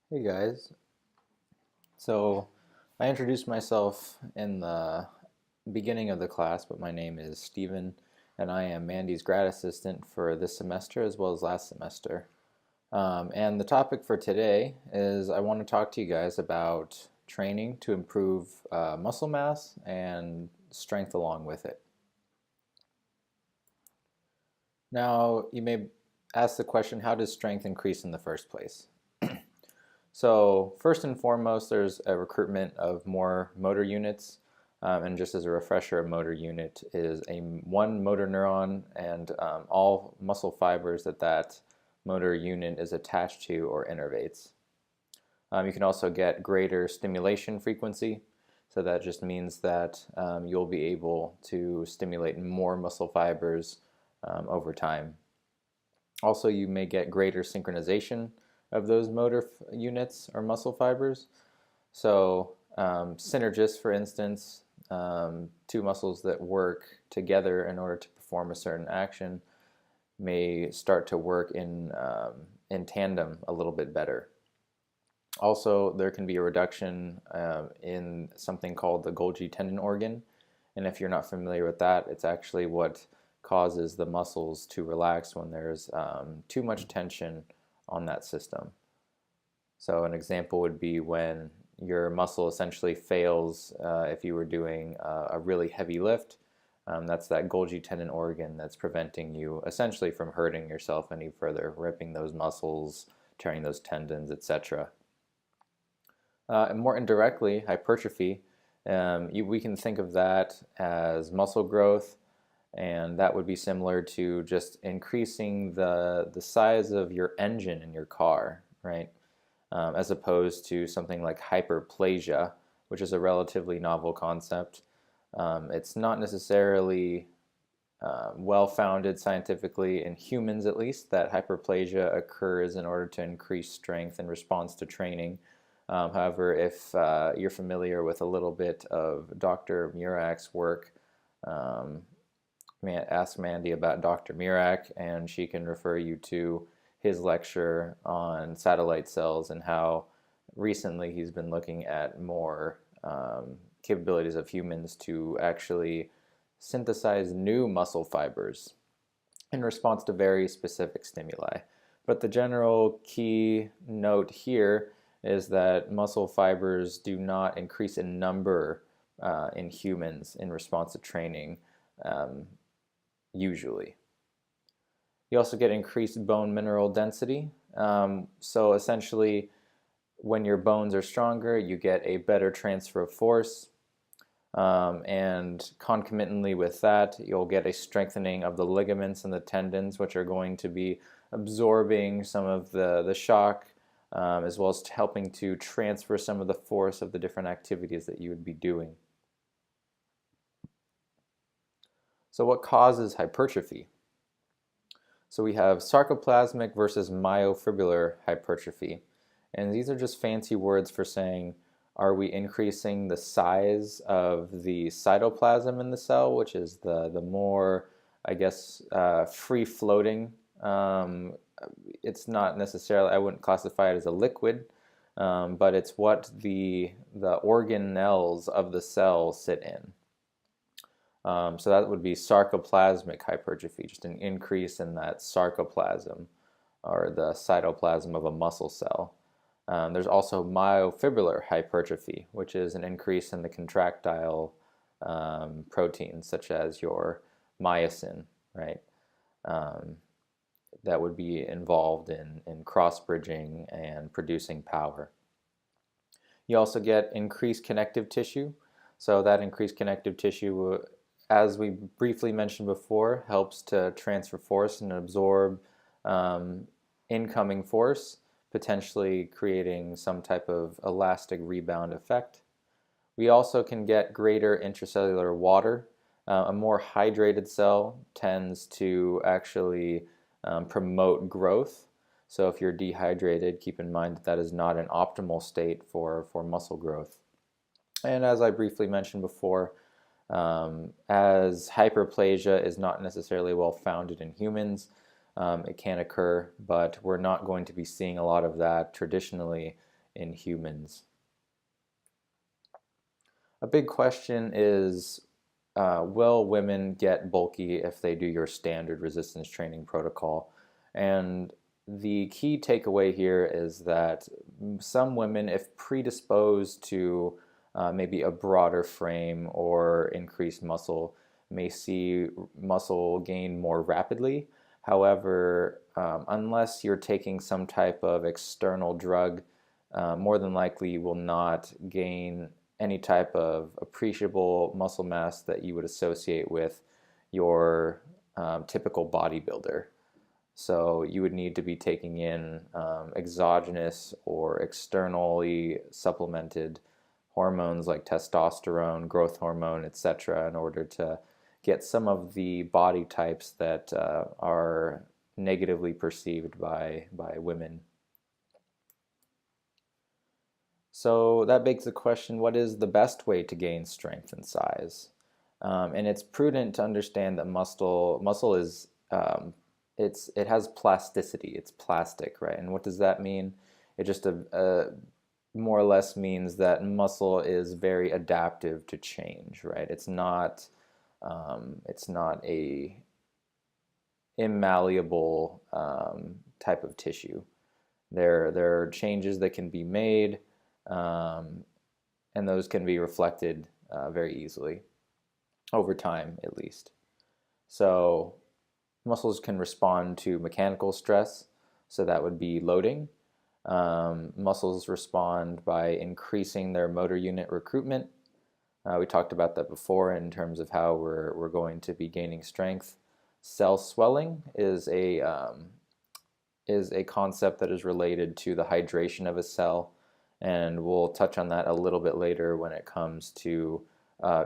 Hey guys. So I introduced myself in the beginning of the class, but my name is Steven, and I am Mandy's grad assistant for this semester as well as last semester. And the topic for today is I want to talk to you guys about training to improve muscle mass and strength along with it. Now, you may ask the question, how does strength increase in the first place? So first and foremost, there's a recruitment of more motor units. And just as a refresher, a motor unit is one motor neuron and all muscle fibers that motor unit is attached to or innervates. You can also get greater stimulation frequency. So that just means that you'll be able to stimulate more muscle fibers over time. Also, you may get greater synchronization of those motor units or muscle fibers. So synergists, for instance, two muscles that work together in order to perform a certain action may start to work in tandem a little bit better. Also, there can be a reduction in something called the Golgi tendon organ. And if you're not familiar with that, it's actually what causes the muscles to relax when there's too much tension on that system. So an example would be when your muscle essentially fails if you were doing a really heavy lift. That's that Golgi tendon organ that's preventing you essentially from hurting yourself any further, ripping those muscles, tearing those tendons, etc. And more indirectly, hypertrophy, we can think of that as muscle growth, and that would be similar to just increasing the size of your engine in your car, right? As opposed to something like hyperplasia, which is a relatively novel concept. It's not necessarily well-founded scientifically in humans, at least, that hyperplasia occurs in order to increase strength in response to training. However, if you're familiar with a little bit of Dr. Murak's work, ask Mandy about Dr. Murak, and she can refer you to his lecture on satellite cells and how recently he's been looking at more capabilities of humans to actually synthesize new muscle fibers in response to very specific stimuli. But the general key note here is that muscle fibers do not increase in number in humans in response to training usually. You also get increased bone mineral density. So essentially, when your bones are stronger, you get a better transfer of force. And concomitantly with that, you'll get a strengthening of the ligaments and the tendons, which are going to be absorbing some of the shock, as well as helping to transfer some of the force of the different activities that you would be doing. So what causes hypertrophy? So we have sarcoplasmic versus myofibrillar hypertrophy. And these are just fancy words for saying, are we increasing the size of the cytoplasm in the cell, which is the more, I guess, free-floating. It's not necessarily, I wouldn't classify it as a liquid, but it's what the organelles of the cell sit in. So that would be sarcoplasmic hypertrophy, just an increase in that sarcoplasm or the cytoplasm of a muscle cell. There's also myofibrillar hypertrophy, which is an increase in the contractile proteins, such as your myosin, right? That would be involved in cross-bridging and producing power. You also get increased connective tissue. So that increased connective tissue, as we briefly mentioned before, helps to transfer force and absorb incoming force, potentially creating some type of elastic rebound effect. We also can get greater intracellular water. A more hydrated cell tends to actually promote growth. So if you're dehydrated, keep in mind that that is not an optimal state for muscle growth. And as I briefly mentioned before, as hyperplasia is not necessarily well founded in humans, it can occur, but we're not going to be seeing a lot of that traditionally in humans. A big question is, will women get bulky if they do your standard resistance training protocol? And the key takeaway here is that some women, if predisposed to maybe a broader frame or increased muscle, may see muscle gain more rapidly. However, unless you're taking some type of external drug, more than likely you will not gain any type of appreciable muscle mass that you would associate with your typical bodybuilder. So you would need to be taking in exogenous or externally supplemented hormones like testosterone, growth hormone, etc., in order to get some of the body types that are negatively perceived by women. So that begs the question, what is the best way to gain strength and size? And it's prudent to understand that muscle is it has plasticity. It's plastic, right? And what does that mean? It just more or less means that muscle is very adaptive to change, right? It's not a immalleable type of tissue. There are changes that can be made, and those can be reflected very easily over time, at least. So muscles can respond to mechanical stress, so that would be loading. Muscles respond by increasing their motor unit recruitment. We talked about that before in terms of how we're going to be gaining strength. Cell swelling is a concept that is related to the hydration of a cell, and we'll touch on that a little bit later when it comes to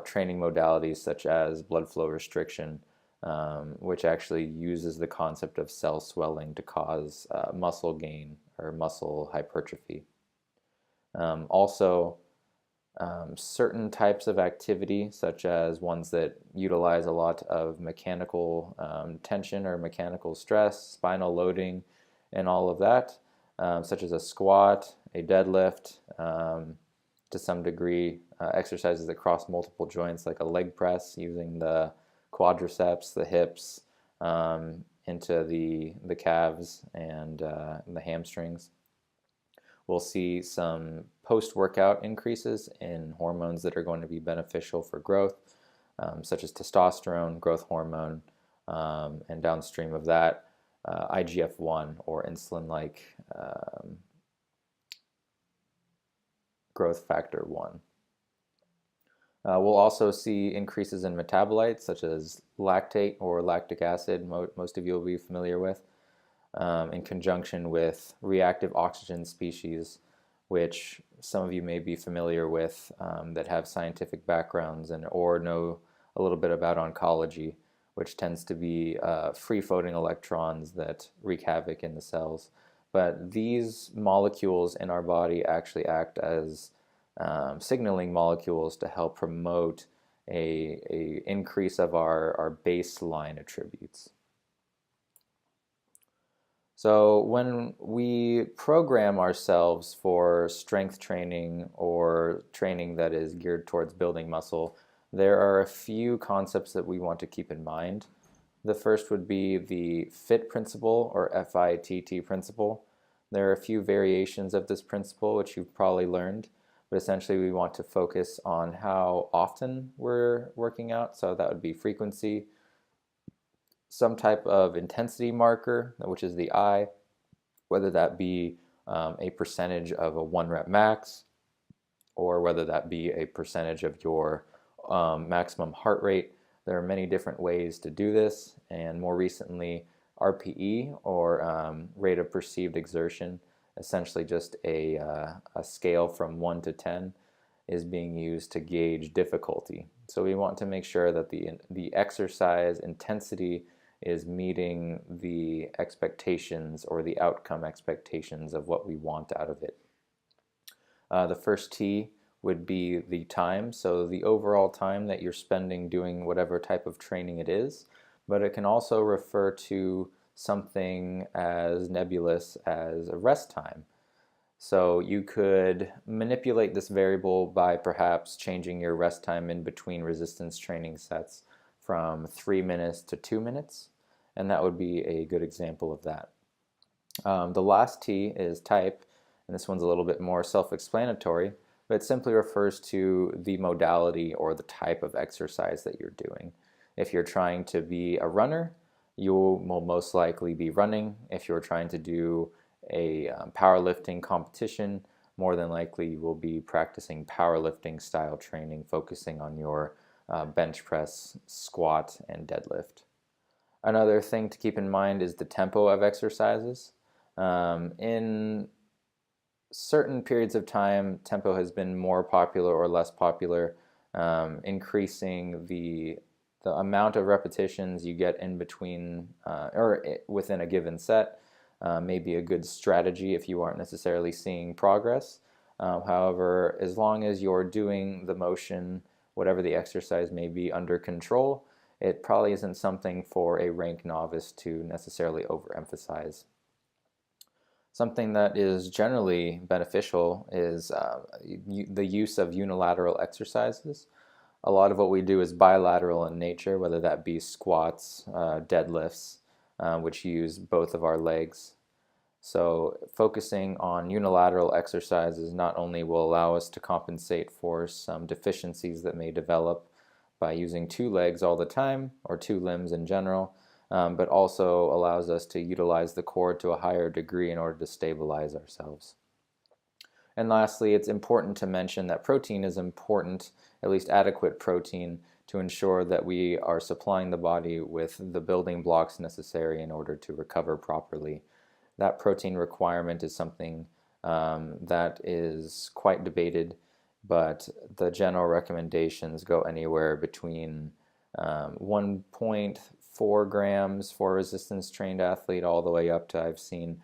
training modalities such as blood flow restriction, which actually uses the concept of cell swelling to cause muscle gain or muscle hypertrophy. Also, certain types of activity, such as ones that utilize a lot of mechanical tension or mechanical stress, spinal loading, and all of that, such as a squat, a deadlift, to some degree, exercises that cross multiple joints like a leg press using the quadriceps, the hips, into the calves and the hamstrings. We'll see some post-workout increases in hormones that are going to be beneficial for growth, such as testosterone, growth hormone, and downstream of that, IGF-1 or insulin-like growth factor 1. We'll also see increases in metabolites such as lactate or lactic acid, most of you will be familiar with, in conjunction with reactive oxygen species, which some of you may be familiar with that have scientific backgrounds or know a little bit about oncology, which tends to be free-floating electrons that wreak havoc in the cells. But these molecules in our body actually act as signaling molecules to help promote a increase of our baseline attributes. So when we program ourselves for strength training or training that is geared towards building muscle, there are a few concepts that we want to keep in mind. The first would be the FIT principle, or FITT principle. There are a few variations of this principle, which you've probably learned, but essentially we want to focus on how often we're working out, so that would be frequency, some type of intensity marker, which is the I, whether that be a percentage of a 1 rep max, or whether that be a percentage of your maximum heart rate. There are many different ways to do this, and more recently RPE, or rate of perceived exertion, essentially just a scale from 1 to 10, is being used to gauge difficulty. So we want to make sure that the exercise intensity is meeting the expectations or the outcome expectations of what we want out of it. The first T would be the time, so the overall time that you're spending doing whatever type of training it is, but it can also refer to something as nebulous as a rest time. So you could manipulate this variable by perhaps changing your rest time in between resistance training sets from 3 minutes to 2 minutes, and that would be a good example of that. The last T is type, and this one's a little bit more self-explanatory, but it simply refers to the modality or the type of exercise that you're doing. If you're trying to be a runner, you will most likely be running. If you're trying to do a powerlifting competition, more than likely you will be practicing powerlifting style training, focusing on your bench press, squat, and deadlift. Another thing to keep in mind is the tempo of exercises. In certain periods of time, tempo has been more popular or less popular, increasing the amount of repetitions you get in between or within a given set may be a good strategy if you aren't necessarily seeing progress. However, as long as you're doing the motion, whatever the exercise may be, under control, it probably isn't something for a rank novice to necessarily overemphasize. Something that is generally beneficial is the use of unilateral exercises. A lot of what we do is bilateral in nature, whether that be squats, deadlifts, which use both of our legs. So focusing on unilateral exercises not only will allow us to compensate for some deficiencies that may develop by using two legs all the time, or two limbs in general, but also allows us to utilize the core to a higher degree in order to stabilize ourselves. And lastly, it's important to mention that protein is important, at least adequate protein, to ensure that we are supplying the body with the building blocks necessary in order to recover properly. That protein requirement is something that is quite debated, but the general recommendations go anywhere between 1.4 grams for a resistance trained athlete all the way up to, I've seen,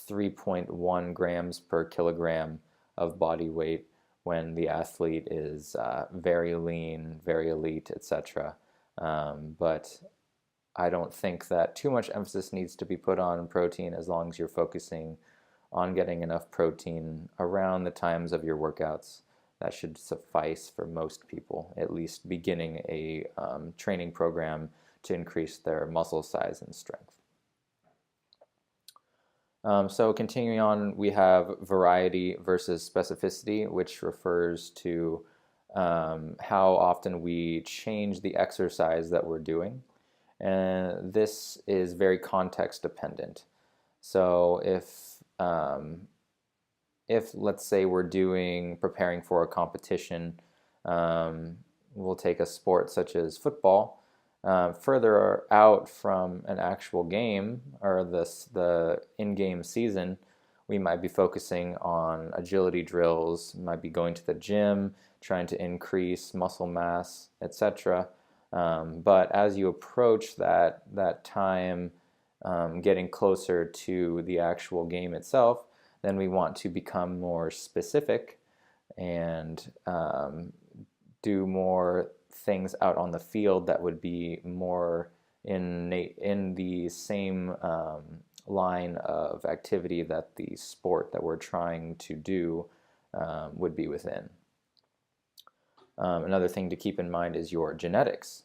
3.1 grams per kilogram of body weight when the athlete is very lean, very elite, etc. But I don't think that too much emphasis needs to be put on protein as long as you're focusing on getting enough protein around the times of your workouts. That should suffice for most people, at least beginning a training program to increase their muscle size and strength. So continuing on, we have variety versus specificity, which refers to how often we change the exercise that we're doing. And this is very context dependent. So if let's say we're preparing for a competition, we'll take a sport such as football, further out from an actual game or the in-game season, we might be focusing on agility drills, might be going to the gym, trying to increase muscle mass, etc. But as you approach that time, getting closer to the actual game itself, then we want to become more specific and do more things out on the field that would be more in the same line of activity that the sport that we're trying to do would be within. Another thing to keep in mind is your genetics,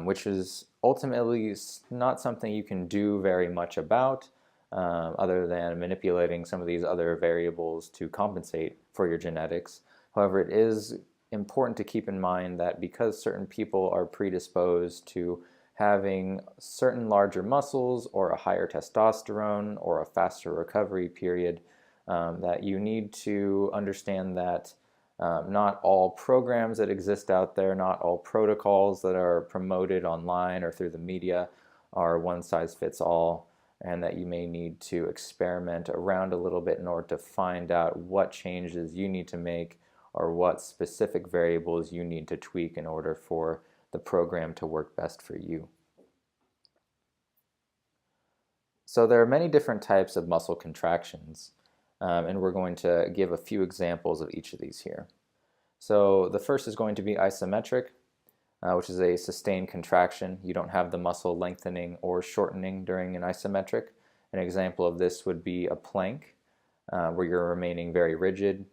which is ultimately not something you can do very much about other than manipulating some of these other variables to compensate for your genetics. However, it is important to keep in mind that because certain people are predisposed to having certain larger muscles or a higher testosterone or a faster recovery period, that you need to understand that not all programs that exist out there, not all protocols that are promoted online or through the media are one size fits all, and that you may need to experiment around a little bit in order to find out what changes you need to make or what specific variables you need to tweak in order for the program to work best for you. So there are many different types of muscle contractions, and we're going to give a few examples of each of these here. So the first is going to be isometric, which is a sustained contraction. You don't have the muscle lengthening or shortening during an isometric. An example of this would be a plank. where you're remaining very rigid,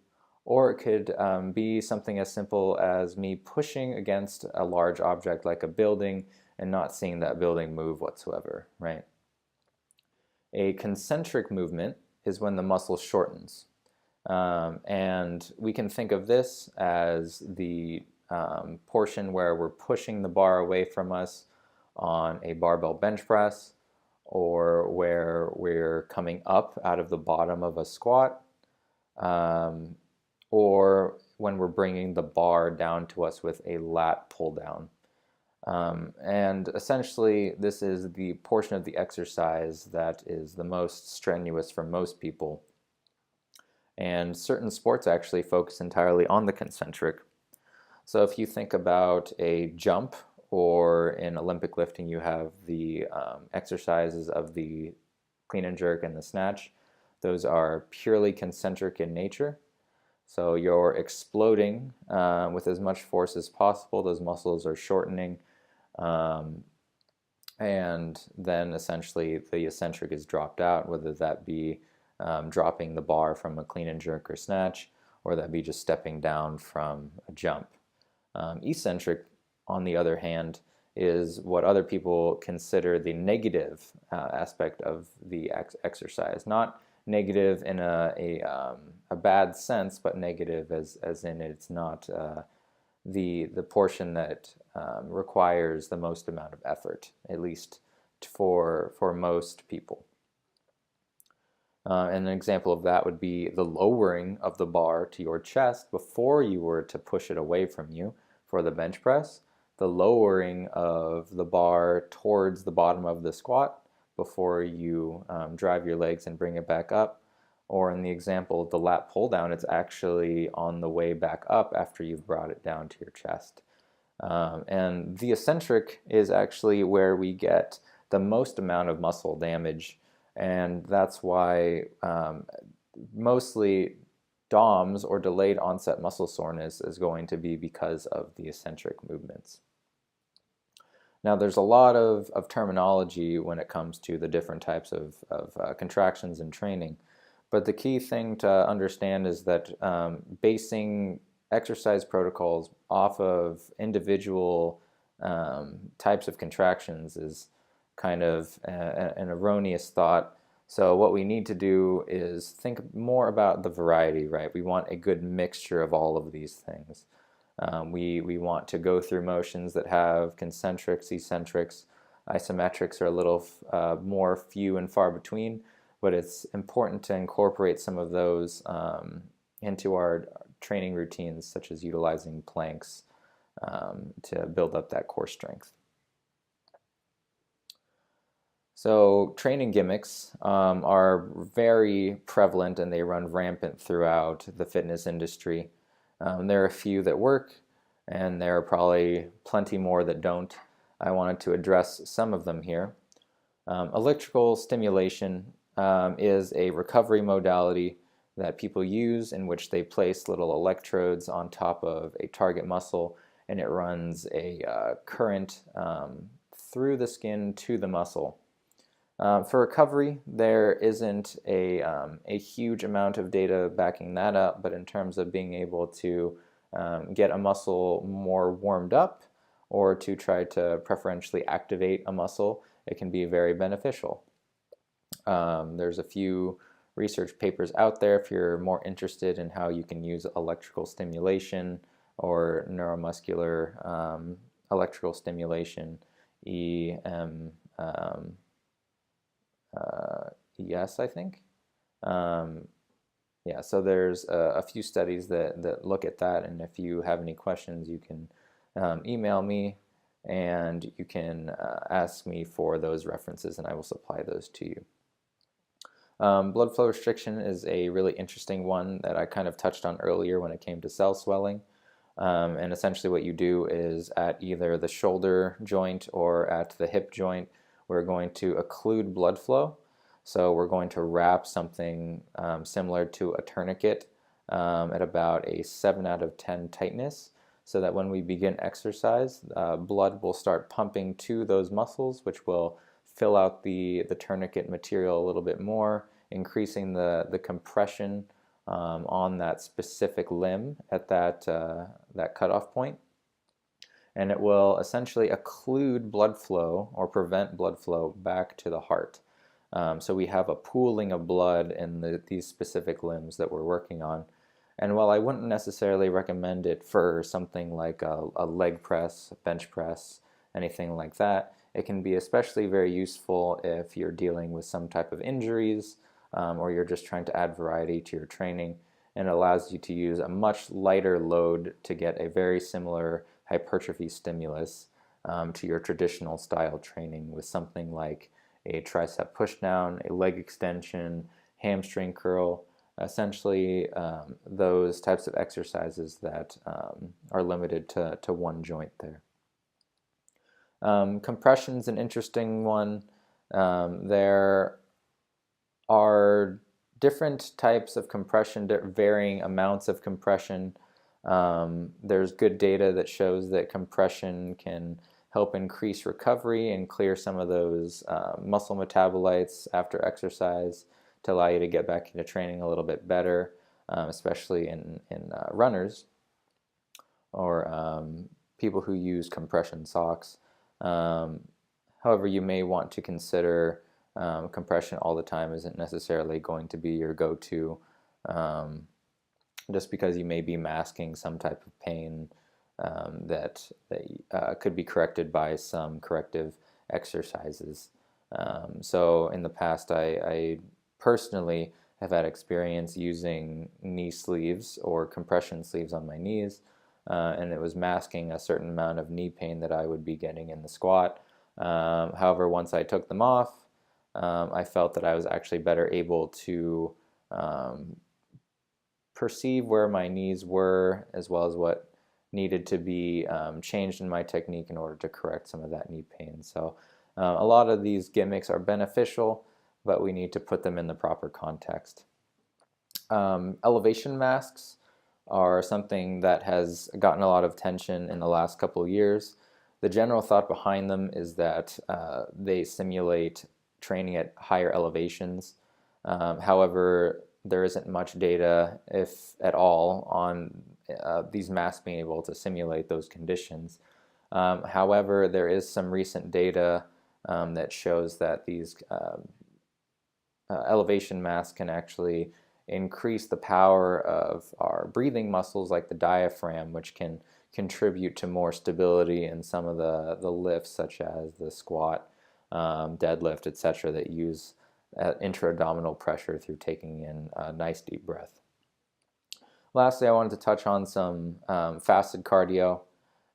or it could be something as simple as me pushing against a large object like a building and not seeing that building move whatsoever, right? A concentric movement is when the muscle shortens. And we can think of this as the portion where we're pushing the bar away from us on a barbell bench press, or where we're coming up out of the bottom of a squat, or when we're bringing the bar down to us with a lat pull down. And essentially, this is the portion of the exercise that is the most strenuous for most people. And certain sports actually focus entirely on the concentric. So if you think about a jump, or in Olympic lifting, you have the exercises of the clean and jerk and the snatch. Those are purely concentric in nature. So you're exploding with as much force as possible. Those muscles are shortening. And then essentially the eccentric is dropped out, whether that be dropping the bar from a clean and jerk or snatch, or that be just stepping down from a jump. Eccentric, on the other hand, is what other people consider the negative aspect of the exercise. Not negative in a bad sense, but negative as in it's not the portion that requires the most amount of effort, at least for most people. And an example of that would be the lowering of the bar to your chest before you were to push it away from you for the bench press, the lowering of the bar towards the bottom of the squat before you drive your legs and bring it back up. Or in the example of the lat pull down, it's actually on the way back up after you've brought it down to your chest. And the eccentric is actually where we get the most amount of muscle damage, and that's why mostly DOMS, or delayed onset muscle soreness, is going to be because of the eccentric movements. Now, there's a lot of terminology when it comes to the different types of contractions in training, but the key thing to understand is that basing exercise protocols off of individual types of contractions is kind of an erroneous thought. So what we need to do is think more about the variety, right? We want a good mixture of all of these things. We want to go through motions that have concentrics, eccentrics. Isometrics are a little more few and far between, but it's important to incorporate some of those into our training routines, such as utilizing planks to build up that core strength. So training gimmicks are very prevalent, and they run rampant throughout the fitness industry. There are a few that work, and there are probably plenty more that don't. I wanted to address some of them here. Electrical stimulation is a recovery modality that people use, in which they place little electrodes on top of a target muscle, and it runs a current through the skin to the muscle. For recovery, there isn't a huge amount of data backing that up, but in terms of being able to get a muscle more warmed up, or to try to preferentially activate a muscle, it can be very beneficial. There's a few research papers out there if you're more interested in how you can use electrical stimulation or neuromuscular electrical stimulation, ES, I think. Yeah, so there's a few studies that look at that, and if you have any questions, you can email me, and you can ask me for those references, and I will supply those to you. Blood flow restriction is a really interesting one that I kind of touched on earlier when it came to cell swelling. And essentially what you do is at either the shoulder joint or at the hip joint, we're going to occlude blood flow. So we're going to wrap something similar to a tourniquet at about a 7 out of 10 tightness, so that when we begin exercise, blood will start pumping to those muscles, which will fill out the tourniquet material a little bit more increasing the compression on that specific limb at that cutoff point. And it will essentially occlude blood flow or prevent blood flow back to the heart. So we have a pooling of blood in these specific limbs that we're working on. And while I wouldn't necessarily recommend it for something like a leg press, a bench press, anything like that, it can be especially very useful if you're dealing with some type of injuries or you're just trying to add variety to your training. And it allows you to use a much lighter load to get a very similar hypertrophy stimulus to your traditional style training with something like a tricep pushdown, a leg extension, hamstring curl, essentially those types of exercises that are limited to one joint there. Compression is an interesting one. There are different types of compression, varying amounts of compression. There's good data that shows that compression can help increase recovery and clear some of those muscle metabolites after exercise to allow you to get back into training a little bit better, especially in runners or people who use compression socks. However, you may want to consider compression all the time isn't necessarily going to be your go-to, just because you may be masking some type of pain that could be corrected by some corrective exercises. So in the past, I personally have had experience using knee sleeves or compression sleeves on my knees, and it was masking a certain amount of knee pain that I would be getting in the squat. However, once I took them off, I felt that I was actually better able to perceive where my knees were, as well as what needed to be changed in my technique in order to correct some of that knee pain. So a lot of these gimmicks are beneficial, but we need to put them in the proper context. Elevation masks are something that has gotten a lot of attention in the last couple of years. The general thought behind them is that they simulate training at higher elevations. However, there isn't much data, if at all, on these masks being able to simulate those conditions. However, there is some recent data that shows that these elevation masks can actually increase the power of our breathing muscles like the diaphragm, which can contribute to more stability in some of the lifts, such as the squat, deadlift, etc., that use intra-abdominal pressure through taking in a nice deep breath. Lastly, I wanted to touch on some fasted cardio,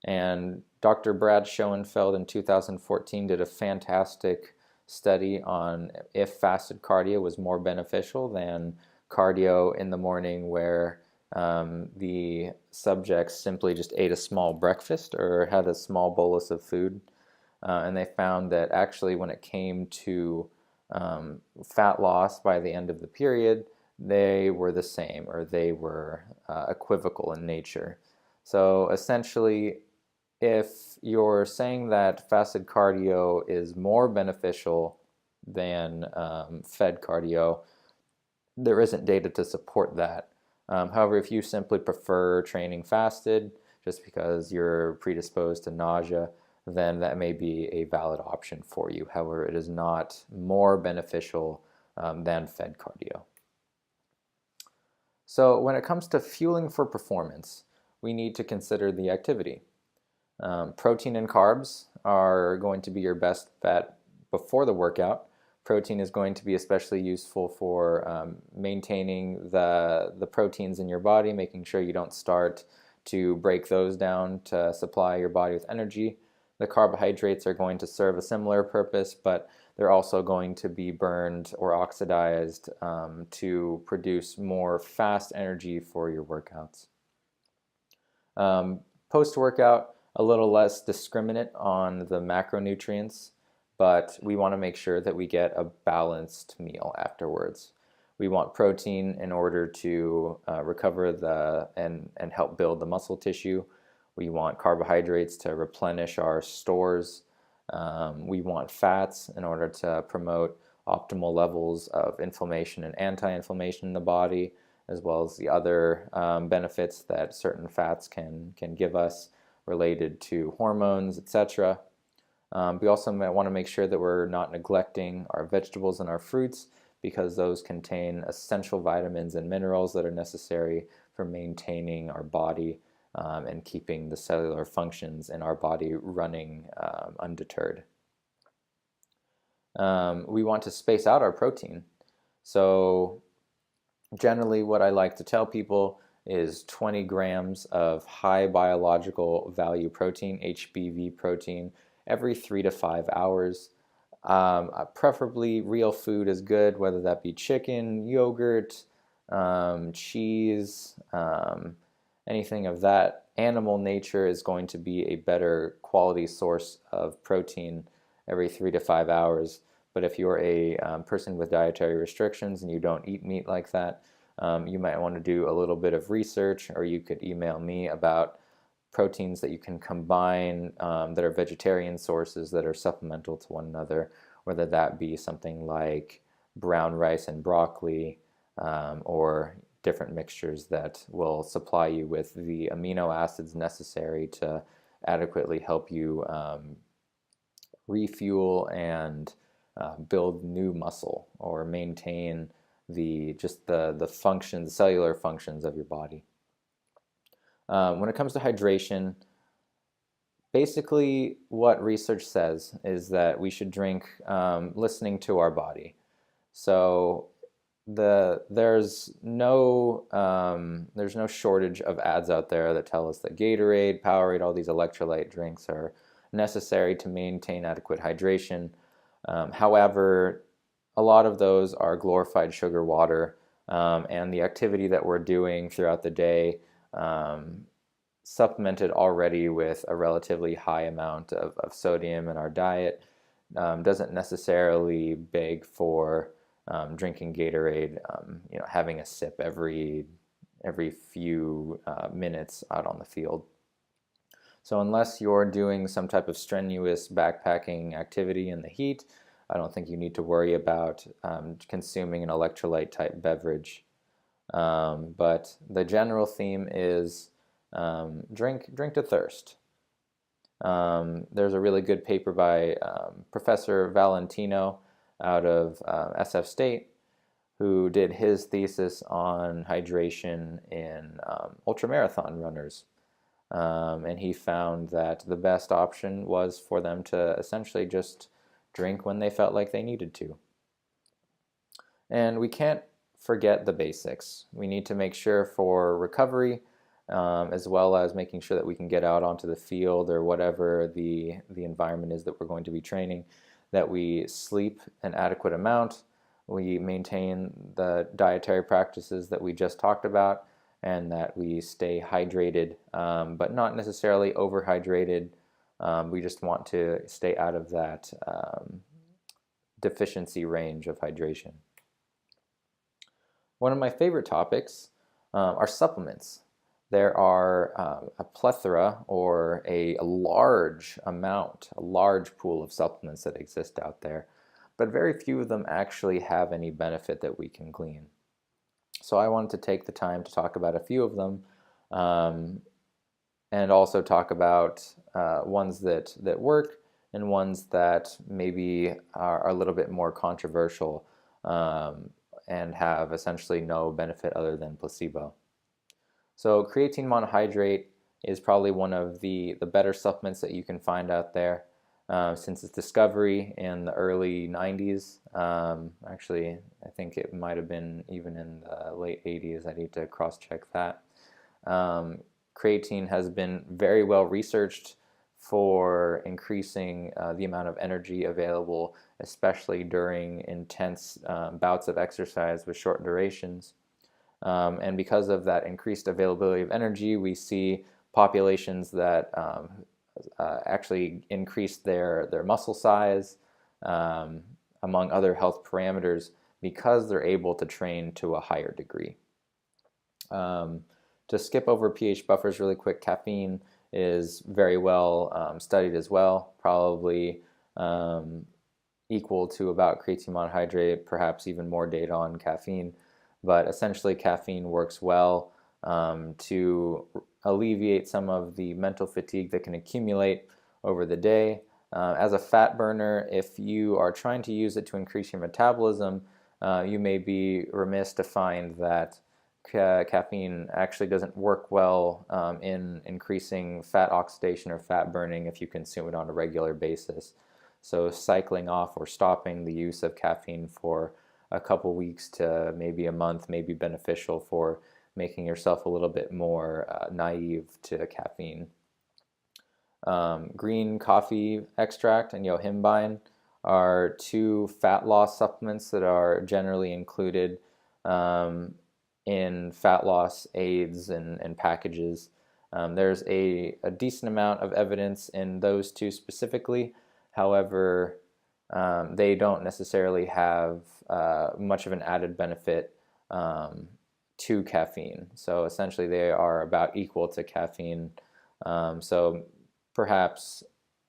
and Dr. Brad Schoenfeld in 2014 did a fantastic study on if fasted cardio was more beneficial than cardio in the morning, where the subjects simply just ate a small breakfast or had a small bolus of food, and they found that actually when it came to fat loss by the end of the period, they were the same, or they were equivocal in nature. So essentially, if you're saying that fasted cardio is more beneficial than fed cardio, there isn't data to support that. However, if you simply prefer training fasted just because you're predisposed to nausea, then that may be a valid option for you. However, it is not more beneficial than fed cardio. So when it comes to fueling for performance, we need to consider the activity. Protein and carbs are going to be your best bet before the workout. Protein is going to be especially useful for maintaining the proteins in your body, making sure you don't start to break those down to supply your body with energy. The carbohydrates are going to serve a similar purpose, but they're also going to be burned or oxidized to produce more fast energy for your workouts. Post-workout, a little less discriminate on the macronutrients, but we want to make sure that we get a balanced meal afterwards. We want protein in order to recover and help build the muscle tissue. We want carbohydrates to replenish our stores. We want fats in order to promote optimal levels of inflammation and anti-inflammation in the body, as well as the other benefits that certain fats can give us related to hormones, etc. We also might want to make sure that we're not neglecting our vegetables and our fruits, because those contain essential vitamins and minerals that are necessary for maintaining our body and keeping the cellular functions in our body running undeterred. We want to space out our protein. So generally what I like to tell people is 20 grams of high biological value protein, HBV protein, every 3 to 5 hours. Preferably real food is good, whether that be chicken, yogurt, cheese, anything of that animal nature is going to be a better quality source of protein every 3 to 5 hours. But if you're a person with dietary restrictions and you don't eat meat like that, you might want to do a little bit of research, or you could email me about proteins that you can combine that are vegetarian sources that are supplemental to one another, whether that be something like brown rice and broccoli, or different mixtures that will supply you with the amino acids necessary to adequately help you refuel and build new muscle, or maintain the functions, cellular functions of your body. When it comes to hydration, basically what research says is that we should drink listening to our body. So there's no shortage of ads out there that tell us that Gatorade, Powerade, all these electrolyte drinks are necessary to maintain adequate hydration. However, a lot of those are glorified sugar water, and the activity that we're doing throughout the day, supplemented already with a relatively high amount of sodium in our diet, doesn't necessarily beg for drinking Gatorade, having a sip every few minutes out on the field. So unless you're doing some type of strenuous backpacking activity in the heat, I don't think you need to worry about consuming an electrolyte type beverage. But the general theme is drink to thirst. There's a really good paper by Professor Valentino out of SF State, who did his thesis on hydration in ultramarathon runners. And he found that the best option was for them to essentially just drink when they felt like they needed to. And we can't forget the basics. We need to make sure for recovery, as well as making sure that we can get out onto the field or whatever the environment is that we're going to be training, that we sleep an adequate amount, we maintain the dietary practices that we just talked about, and that we stay hydrated, but not necessarily overhydrated. We just want to stay out of that deficiency range of hydration. One of my favorite topics are supplements. There are a plethora, or a large amount, a large pool of supplements that exist out there, but very few of them actually have any benefit that we can glean. So I wanted to take the time to talk about a few of them, and also talk about ones that work and ones that maybe are a little bit more controversial and have essentially no benefit other than placebo. So creatine monohydrate is probably one of the better supplements that you can find out there. Since its discovery in the early 90s, actually I think it might have been even in the late 80s, I need to cross-check that. Creatine has been very well researched for increasing the amount of energy available, especially during intense bouts of exercise with short durations. And because of that increased availability of energy, we see populations that actually increase their muscle size, among other health parameters, because they're able to train to a higher degree. To skip over pH buffers really quick, caffeine is very well studied as well. Probably equal to about creatine monohydrate, perhaps even more data on caffeine. But essentially, caffeine works well to alleviate some of the mental fatigue that can accumulate over the day. As a fat burner, if you are trying to use it to increase your metabolism, you may be remiss to find that caffeine actually doesn't work well in increasing fat oxidation or fat burning if you consume it on a regular basis. So cycling off or stopping the use of caffeine for a couple weeks to maybe a month may be beneficial for making yourself a little bit more naive to caffeine. Green coffee extract and yohimbine are two fat loss supplements that are generally included in fat loss aids and packages. There's a decent amount of evidence in those two specifically. However, they don't necessarily have much of an added benefit to caffeine. So essentially, they are about equal to caffeine. So perhaps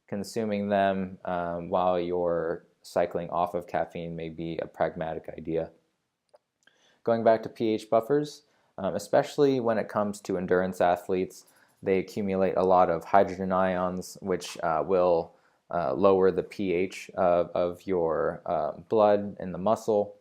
consuming them while you're cycling off of caffeine may be a pragmatic idea. Going back to pH buffers, especially when it comes to endurance athletes, they accumulate a lot of hydrogen ions, which will lower the pH of your blood in the muscle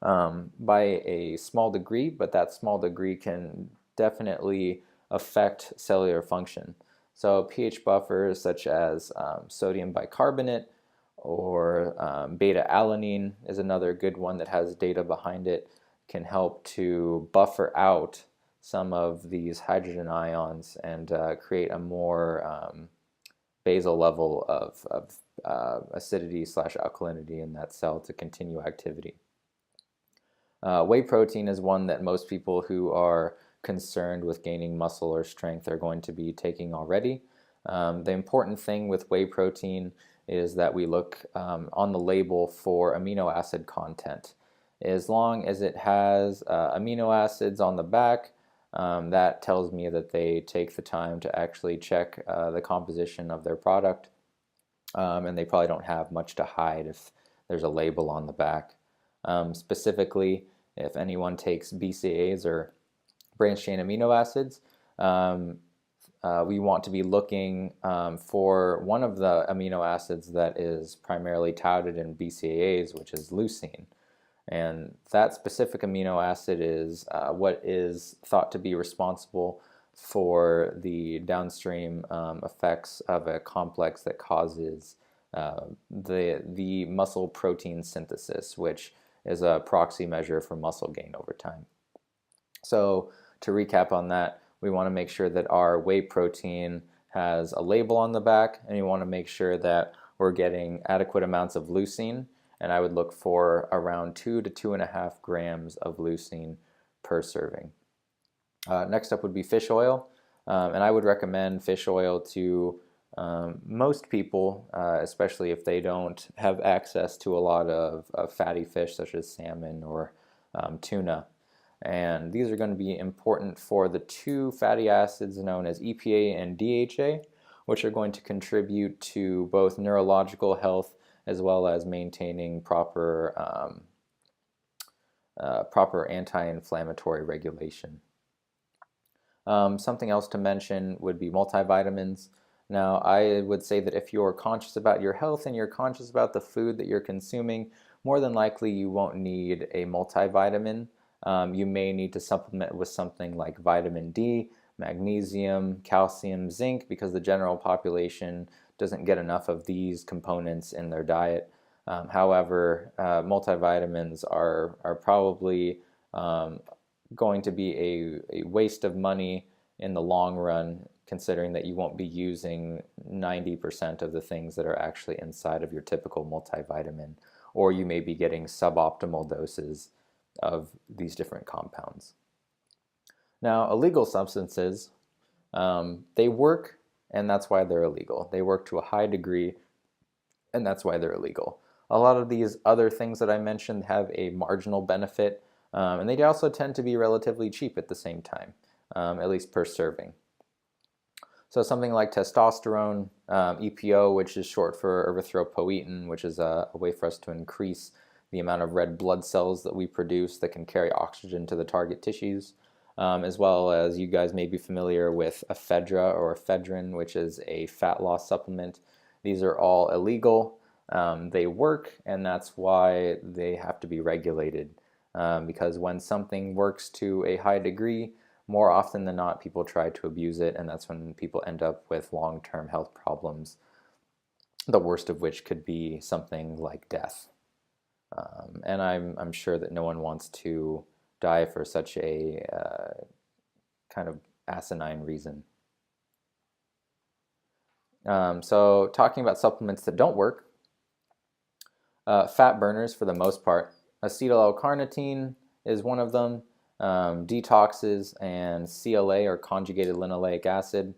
by a small degree, but that small degree can definitely affect cellular function. So pH buffers such as sodium bicarbonate or beta-alanine is another good one that has data behind it, can help to buffer out some of these hydrogen ions and create a more basal level of acidity / alkalinity in that cell to continue activity. Whey protein is one that most people who are concerned with gaining muscle or strength are going to be taking already. The important thing with whey protein is that we look on the label for amino acid content. As long as it has amino acids on the back, that tells me that they take the time to actually check the composition of their product, and they probably don't have much to hide if there's a label on the back. Specifically, if anyone takes BCAAs or branched chain amino acids, we want to be looking for one of the amino acids that is primarily touted in BCAAs, which is leucine. And that specific amino acid is what is thought to be responsible for the downstream effects of a complex that causes the muscle protein synthesis, which is a proxy measure for muscle gain over time. So to recap on that, we want to make sure that our whey protein has a label on the back, and we want to make sure that we're getting adequate amounts of leucine, and I would look for around 2 to 2.5 grams of leucine per serving. Next up would be fish oil, and I would recommend fish oil to most people, especially if they don't have access to a lot of fatty fish such as salmon or tuna. And these are going to be important for the two fatty acids known as EPA and DHA, which are going to contribute to both neurological health as well as maintaining proper anti-inflammatory regulation. Something else to mention would be multivitamins. Now, I would say that if you're conscious about your health and you're conscious about the food that you're consuming, more than likely you won't need a multivitamin. You may need to supplement with something like vitamin D, magnesium, calcium, zinc, because the general population doesn't get enough of these components in their diet. However, multivitamins are probably going to be a waste of money in the long run, considering that you won't be using 90% of the things that are actually inside of your typical multivitamin, or you may be getting suboptimal doses of these different compounds. Now, illegal substances, they work, and that's why they're illegal. They work to a high degree, and that's why they're illegal. A lot of these other things that I mentioned have a marginal benefit, and they also tend to be relatively cheap at the same time, at least per serving. So something like testosterone, EPO, which is short for erythropoietin, which is a way for us to increase the amount of red blood cells that we produce that can carry oxygen to the target tissues, as well as you guys may be familiar with ephedra or ephedrine, which is a fat loss supplement. These are all illegal. They work, and that's why they have to be regulated. Because when something works to a high degree, more often than not, people try to abuse it, and that's when people end up with long-term health problems, the worst of which could be something like death. And I'm sure that no one wants to die for such a kind of asinine reason. So talking about supplements that don't work, fat burners for the most part. Acetyl-L-carnitine is one of them. Detoxes and CLA, or conjugated linoleic acid.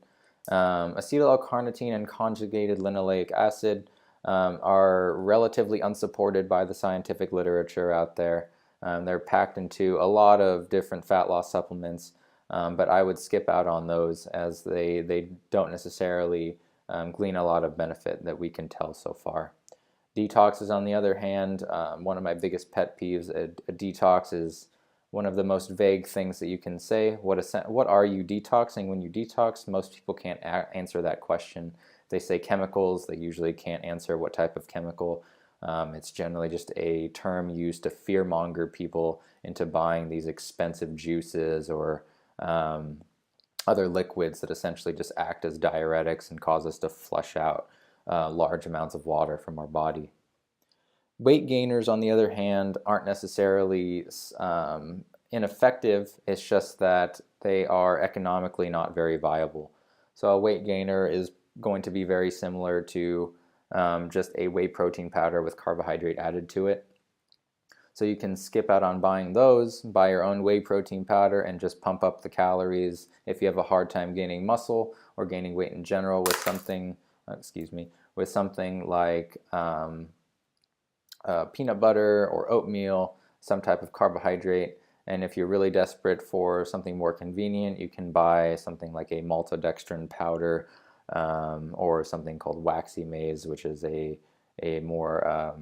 Acetyl-L-carnitine and conjugated linoleic acid are relatively unsupported by the scientific literature out there. They're packed into a lot of different fat loss supplements, but I would skip out on those as they don't necessarily glean a lot of benefit that we can tell so far. Detoxes, on the other hand, one of my biggest pet peeves. A detox is one of the most vague things that you can say. What are you detoxing when you detox? Most people can't answer that question. They say chemicals. They usually can't answer what type of chemical. It's generally just a term used to fearmonger people into buying these expensive juices or other liquids that essentially just act as diuretics and cause us to flush out large amounts of water from our body. Weight gainers, on the other hand, aren't necessarily ineffective. It's just that they are economically not very viable. So a weight gainer is going to be very similar to just a whey protein powder with carbohydrate added to it. So you can skip out on buying those, buy your own whey protein powder, and just pump up the calories if you have a hard time gaining muscle or gaining weight in general with something, with something like peanut butter or oatmeal, some type of carbohydrate. And if you're really desperate for something more convenient, you can buy something like a maltodextrin powder or something called waxy maize, which is a more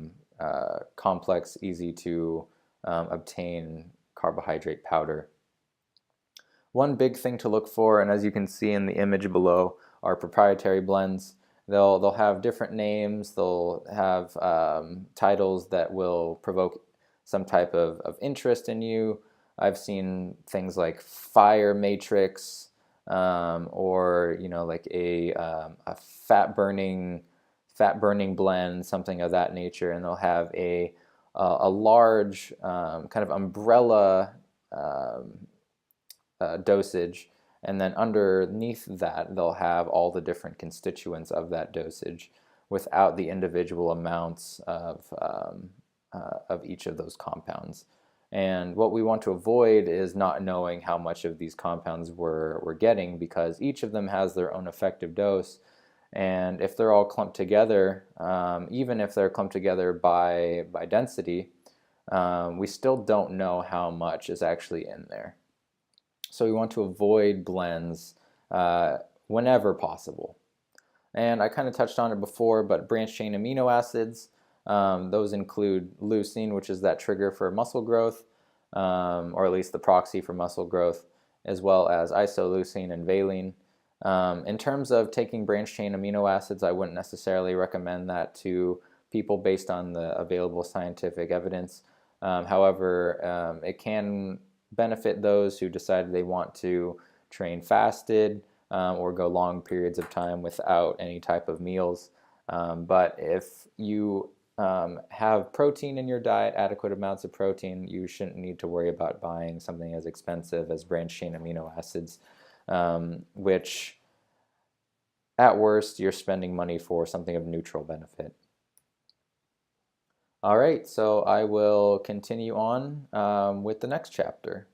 complex, easy to obtain carbohydrate powder. One big thing to look for, and as you can see in the image below, are proprietary blends. They'll have different names. They'll have titles that will provoke some type of interest in you. I've seen things like Fire Matrix, or like a fat burning blend, something of that nature, and they'll have a large kind of umbrella dosage. And then underneath that, they'll have all the different constituents of that dosage without the individual amounts of each of those compounds. And what we want to avoid is not knowing how much of these compounds we're getting, because each of them has their own effective dose. And if they're all clumped together, even if they're clumped together by density, we still don't know how much is actually in there. So we want to avoid blends whenever possible. And I kind of touched on it before, but branched chain amino acids, those include leucine, which is that trigger for muscle growth, or at least the proxy for muscle growth, as well as isoleucine and valine. In terms of taking branched chain amino acids, I wouldn't necessarily recommend that to people based on the available scientific evidence. However, it can benefit those who decide they want to train fasted or go long periods of time without any type of meals. But if you have protein in your diet, adequate amounts of protein, you shouldn't need to worry about buying something as expensive as branched chain amino acids, which at worst you're spending money for something of neutral benefit. All right, so I will continue on with the next chapter.